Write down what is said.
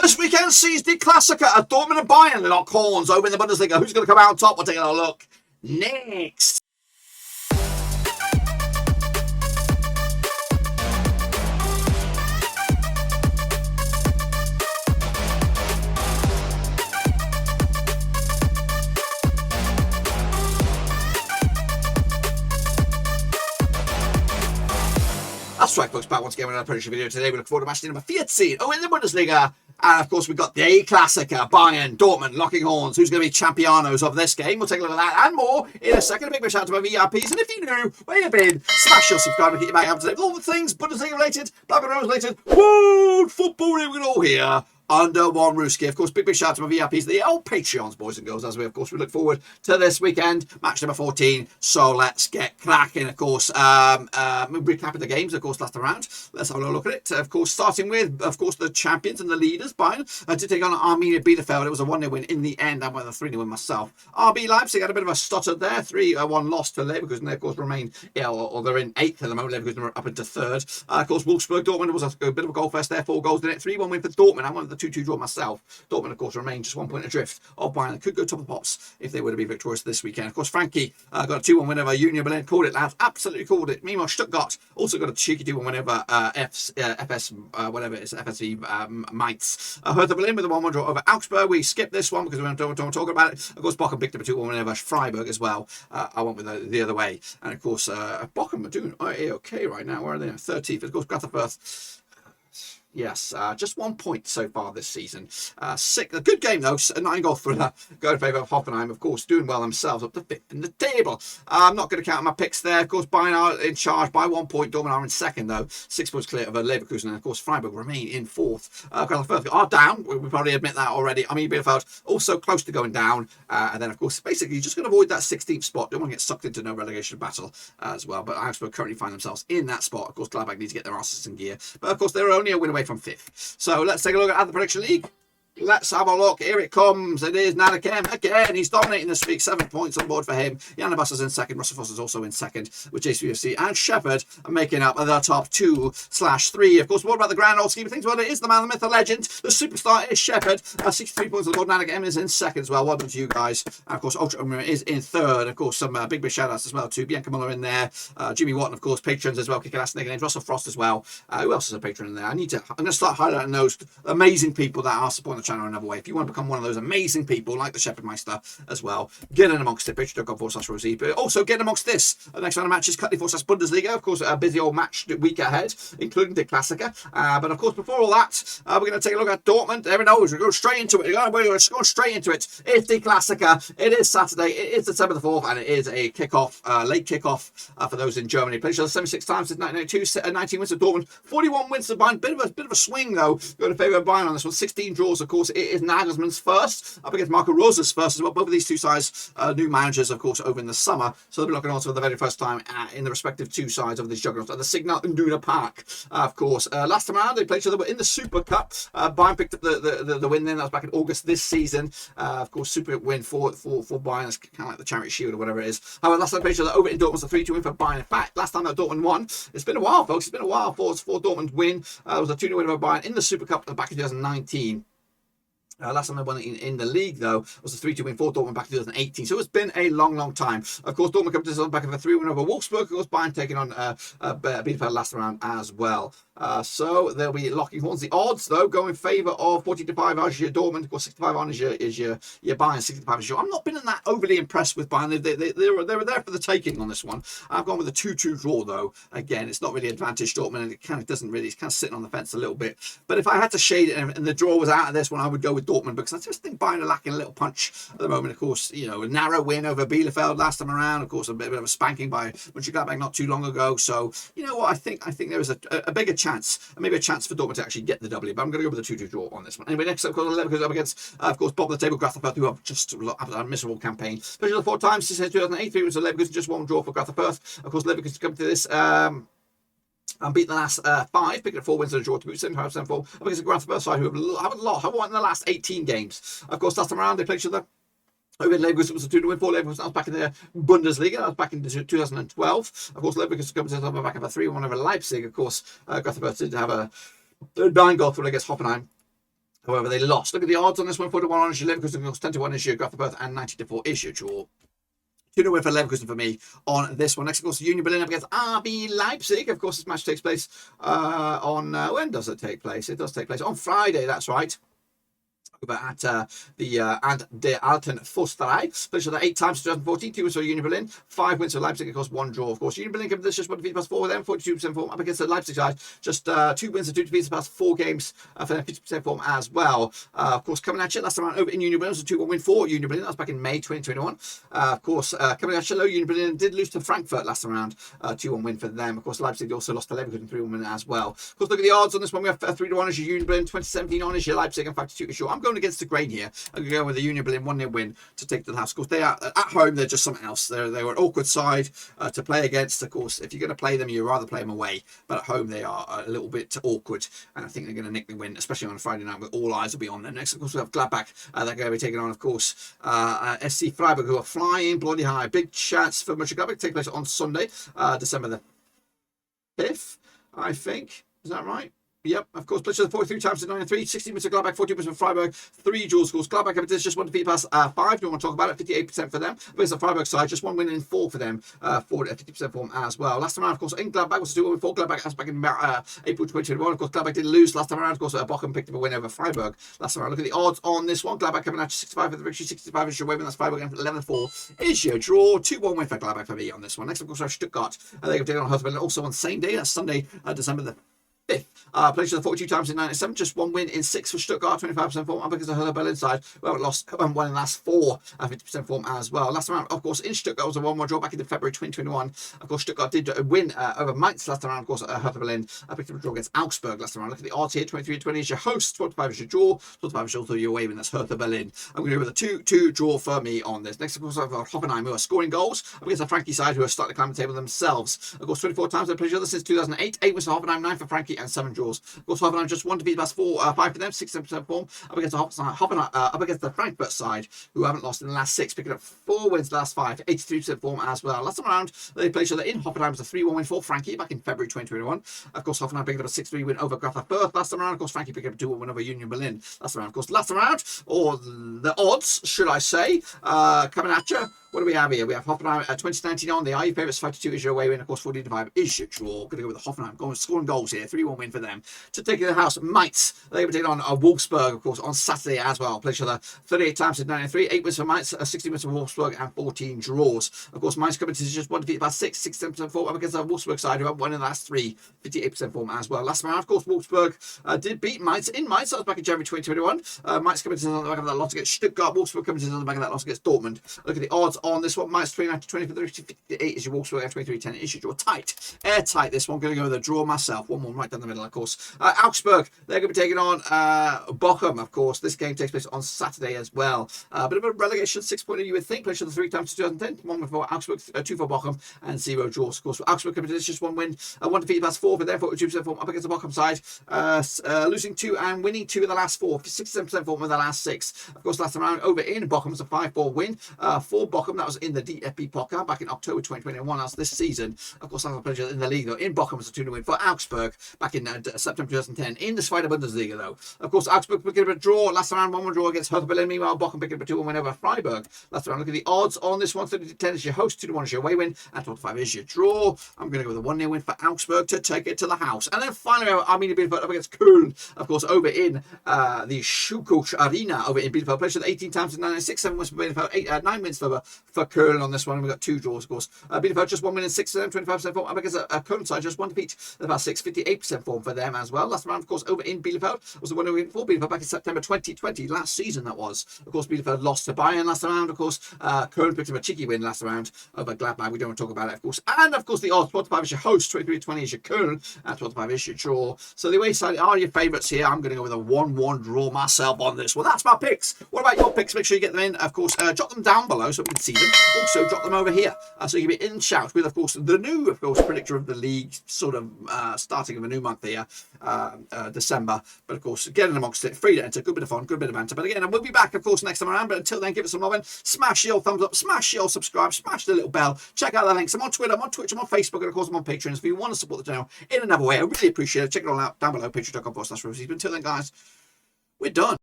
This weekend sees the Klassiker at Dortmund and Bayern lock horns over in the Bundesliga. Who's going to come out on top? We'll take a look next. That's right, folks, back once again with another British video. Today we look forward to match day number 14 in the Bundesliga. And of course, we've got the Klassiker, Bayern, Dortmund, locking horns. Who's going to be champions of this game? We'll take a look at that and more in a second. A big shout out to my VIPs. And if you're new, where you've been, smash your subscribe and get your back up to date with all the things Bundesliga related, Black and Rose related, world football, we can all hear under one rooski. Of course, big shout out to my VIPs, the old Patreons, boys and girls, as we look forward to this weekend, match number 14. So let's get cracking. Of course, recapping the games, of course, last round. Let's have a look at it. Of course, starting with, of course, the champions and the leaders, Bayern, to take on Arminia Bielefeld. It was a 1-0 win in the end. I went with a 3-0 win myself. RB Leipzig had a bit of a stutter there. 3-1 loss to Leverkusen. They, of course, remain, or they're in 8th at the moment. Leverkusen are up into 3rd. Of course, Wolfsburg, Dortmund was a bit of a goal fest there. 4 goals in it. 3-1 win for Dortmund. I went with the 2-2 draw myself. Dortmund, of course, remain just 1 point adrift of Bayern. They could go top of the pops if they were to be victorious this weekend. Of course, Frankie got a 2-1 win over Union Berlin. Called it, lads. Absolutely called it. Meanwhile, Stuttgart also got a cheeky 2-1 win over FSV Mainz. Hertha Berlin with a 1-1 draw over Augsburg. We skipped this one because we don't want to talk about it. Of course, Bochum picked up a 2-1 win over Freiburg as well. I went with the other way. And of course, Bochum are doing okay right now. Where are they? 13th. Of course, Fürth. Yes, just 1 point so far this season. A good game though, a 9-goal thriller. Go in favour of Hoffenheim, of course, doing well themselves, up to 5th in the table. I'm not going to count my picks there. Of course, Bayern are in charge by 1 point. Dortmund are in 2nd though, 6 points clear of Leverkusen, and of course Freiburg remain in 4th. Fürth are down. We probably admit that already. I mean, Bielefeld also close to going down, and then of course, basically, you're just going to avoid that 16th spot. Don't want to get sucked into no relegation battle as well. But Augsburg currently find themselves in that spot. Of course, Gladbach needs to get their asses in gear, but of course, they're only a win away from 5th. So let's take a look at the prediction league. Let's have a look. Here it comes. It is Nanakem again. He's dominating this week. 7 points on board for him. Janabas is in 2nd. Russell Foss is also in 2nd, with JCFC and Shepherd are making up the top 2/3. Of course, what about the grand old scheme of things? Well, it is the man, the myth, the legend. The superstar is Shepherd. 63 points on board. Nanakem is in 2nd as well. Well done to you guys. And of course, Ultra Umra is in 3rd. Of course, some big shout outs as well to Bianca Muller in there. Jimmy Watton, of course, patrons as well. Kicking ass nicknames. Russell Frost as well. Who else is a patron in there? I'm going to start highlighting those amazing people that are supporting the channel another way. If you want to become one of those amazing people like the Shepherd Meister as well, get in amongst it. Patreon.com/Rosie. But also get amongst this. The next round of matches, Cutley/Bundesliga. Of course, a busy old match week ahead, including the Klassiker. But of course, before all that, we're going to take a look at Dortmund. Everyone knows we're going straight into it. We're going straight into it. It's the Klassiker. It is Saturday. It is December the 4th, and it is a kickoff, late kickoff for those in Germany. Played each other 76 times since 1992. 19 wins of Dortmund, 41 wins of Bayern. Bit of a swing though. Going in favour of Bayern on this one. 16 draws. Of course, it is Nagelsmann's first up against Marco Rosa's first as well. Both of these two sides, new managers, of course, over in the summer. So they'll be looking on for the very first time in the respective two sides of this juggernaut at the Signal Iduna Park. Of course, last time around they played each other in the Super Cup. Bayern picked up the win then. That was back in August this season. Of course, super win for Bayern. It's kind of like the Charity Shield or whatever it is. However, last time they played each other over in Dortmund was a 3-2 win for Bayern. In fact, last time that Dortmund won, it's been a while, folks. It's been a while for Dortmund win. It was a 2-0 win over Bayern in the Super Cup back in 2019. Last time they won in the league, though, was a 3-2 win for Dortmund back in 2018. So it's been a long time. Of course, Dortmund come to this on back of a 3-1 over Wolfsburg. Of course, Bayern taking on Bielefeld last round as well. So they'll be locking horns. The odds, though, go in favour of 40-5 as your Dortmund. Of course, 65 on is your Bayern. 65 is your. I'm not been that overly impressed with Bayern. They were there for the taking on this one. I've gone with a 2-2 draw, though. Again, it's not really advantage Dortmund, and it kind of doesn't really. It's kind of sitting on the fence a little bit. But if I had to shade it and the draw was out of this one, I would go with Dortmund, because I just think Bayern are lacking a little punch at the moment. Of course, a narrow win over Bielefeld last time around. Of course, a bit of a spanking by Mönchengladbach not too long ago. So, you know what? I think there is a bigger chance, maybe a chance for Dortmund to actually get the W. But I'm going to go with a 2-2 draw on this one. Anyway, next up, of course, Leverkusen up against, of course, bottom of the table, Greuther, who have just had a miserable campaign. Especially 4 times since 2008. 3 wins for Leverkusen, just 1 draw for Greuther. Of course, Leverkusen come to this. And beat the last 5, picking up 4 wins and a draw to boot 75% for up against the Greuther side, who haven't won in the last 18 games. Of course, last time around they played each other over in Leverkusen. It was a 2-2 win for Leverkusen. That was back in the Bundesliga. That was back in 2012. Of course, Leverkusen comes to the back of a 3-1 over Leipzig. Of course, Greuther did have a 9-goal through against Hoffenheim. However, they lost. Look at the odds on this one. 4-1 on issue. Leverkusen, 10-1 issue. Greuther and 90-4 issue. Draw. 2-0 win for Leverkusen for me on this one. Next, of course, Union Berlin up against RB Leipzig. Of course, this match takes place on... when does it take place? It does take place on Friday, that's right. Over at the and der Alten Forsterei. Finished at 8 times 2014. 2 wins for Union Berlin, 5 wins for Leipzig, of course, 1 draw. Of course, Union Berlin given this just 1 defeat plus 4 with them, 42% form up against the Leipzig side. Just 2 wins and 2 defeats past 4 games for them, 50% form as well. Of course, coming at you last time over in Union Berlin was a 2-1 win for Union Berlin. That was back in May 2021. Of course, coming at you low, Union Berlin did lose to Frankfurt last time around. 2-1 win for them. Of course, Leipzig also lost to Leverkusen 3-1 win as well. Of course, look at the odds on this one. We have 3-1 as Union Berlin, 2017 on as Leipzig, and 5-2 as I'm going against the grain here. I'm going to go with the Union Berlin 1-0 win to take to the house. Of course, they are at home. They're just something else. They were an awkward side to play against. Of course, if you're going to play them, you'd rather play them away. But at home, they are a little bit awkward. And I think they're going to nick the win, especially on a Friday night, with all eyes will be on them. Next, of course, we have Gladbach. They're going to be taking on, of course, SC Freiburg, who are flying bloody high. Big chance for Mönchengladbach to take place on Sunday, December the 5th, I think. Is that right? Yep, of course, Blitzer 43 times to 93, 60 minutes of Gladbach, 40 minutes for Freiburg, 3 draws scores. Gladbach have just 1 defeat past 5. Don't want to talk about it, 58% for them. Whereas the Freiburg side, just 1 win in 4 for them, 50% form as well. Last time around, of course, in Gladbach was 2-1 for Gladbach. That's back in April 2021. Of course, Gladbach did lose last time around. Of course, Bochum picked up a win over Freiburg last time around. Look at the odds on this one. Gladbach coming out 65 for the victory, 65 is your win. That's Freiburg, and 11-4 is your draw. 2-1 win for Gladbach for me on this one. Next, of course, we have Stuttgart. They're going to take on Hertha BSC also on the same day. That's Sunday, December the 5th. Played 42 times in 97, just 1 win in 6 for Stuttgart, 25% form. Up against the Hertha Berlin side, well, lost 1 in the last 4, 50% form as well. Last round, of course, in Stuttgart was a 1-1 draw back in February 2021. Of course, Stuttgart did win over Mainz last round. Of course, Hertha Berlin picked up a draw against Augsburg last round. Look at the odds here: 23-20 is your host, 25 is your draw, 25 is also your away win. That's Hertha Berlin. I'm going to go with a 2-2 draw for me on this. Next, of course, I've got Hoffenheim, who are scoring goals up against the Frankie side, who are starting to climb the table themselves. Of course, 24 times they played each other since 2008. 8 wins for Hoffenheim, 9 for Frankie, and 7 draws. Of course, Hoffenheim just 1 defeat past 5 for them, 67% form. Up against the Hoffenheim, up against the Frankfurt side, who haven't lost in the last 6, picking up 4 wins the last 5, 83% form as well. Last time around, they played each other in Hoffenheim was a 3-1 win for Frankie back in February 2021. Of course, Hoffenheim picked up a 6-3 win over Greuther Fürth last time around. Of course, Frankie picked up a 2-1 win over Union Berlin last time around. Of course, last time around, or the odds, should I say, coming at you. What do we have here? We have Hoffenheim 2019 on. They are your favourites. 5-2 is your away win. Of course, 14-5 is your draw. Going to go with the Hoffenheim scoring goals here. 3-1 win for them. To take it to the house, Mainz. They were taking on Wolfsburg, of course, on Saturday as well. Played each other 38 times since 93. 8 wins for Mainz, 60 wins for Wolfsburg, and 14 draws. Of course, Mainz coming to just 1 defeat about 6, 67% form up against the Wolfsburg side, who have 1 in the last 3, 58% form as well. Last round, of course, Wolfsburg did beat Mainz in Mainz. That was back in January 2021. Mainz coming to on the back of that loss against Stuttgart. Wolfsburg coming to on the back of that loss against Dortmund. Look at the odds on this one. Mainz 29-20 for the 58 is your Wolfsburg, 23-10 is your draw. Tight, airtight. This one going to go with a draw myself. 1-1 right down the middle, of course. Augsburg, they're going to be taking on Bochum, of course. This game takes place on Saturday as well. A bit of a relegation 6-pointer, you would think. Played 3 times 2010. 1 for Augsburg, 2 for Bochum, and 0 draws. Of course, Augsburg coming to this just 1 win, 1 defeat past 4 for their 42% form up against the Bochum side. Losing 2 and winning 2 of the last 4, 67% form in the last 6. Of course, last time around over in Bochum was a 5-4 win for Bochum. That was in the DFB Pokal back in October 2021. That's this season. Of course, that's a in the league though. In Bochum was a 2-0 win for Augsburg back in September 2010 in the SpVgg Bundesliga though. Of course, Augsburg picked up a draw last round, 1-1 draw against Hertha Berlin. Meanwhile, Bochum picked up a 2-1 win over Freiburg last round. Look at the odds on this one. 30-10 is your host, 2-1 is your away win, and 25 is your draw. I'm going to go with a 1-0 win for Augsburg to take it to the house. And then finally, Arminia Bielefeld up against Köln, of course, over in the Schukoch Arena over in Bielefeld. Played 18 times in 96, 7 wins for Bielefeld, 9 wins for Köln on this one. We've got 2 draws, of course. Bielefeld just 1 win in 6 of them, 25% form. Up against a Köln side, just 1 defeat, about 6, 58% form for them as well. Last round, of course, over in Bielefeld was the 1-0 win for Bielefeld back in September 2020, last season that was. Of course, Bielefeld lost to Bayern last round. Of course, Köln picked up a cheeky win last round over Gladbach. We don't want to talk about it, of course. And of course, the odds 25 is your host, 23-20 is your Köln, and 25 is your draw. So the away side are your favourites here. I'm going to go with a 1-1 draw myself on this. Well, that's my picks. What about your picks? Make sure you get them in. Of course, jot them down below so we can see them. Also, drop them over here so you can be in shout with, of course, the new, of course, predictor of the league, sort of starting of a new month here, December. But of course, getting amongst it, free to enter, good bit of fun, good bit of banter. But again, I will be back, of course, next time around. But until then, give it some loving. Smash your thumbs up, smash your subscribe, smash the little bell. Check out the links. I'm on Twitter, I'm on Twitch, I'm on Facebook, and of course, I'm on Patreon. So if you want to support the channel in another way, I really appreciate it. Check it all out down below, patreon.com/reviews. But until then, guys, we're done.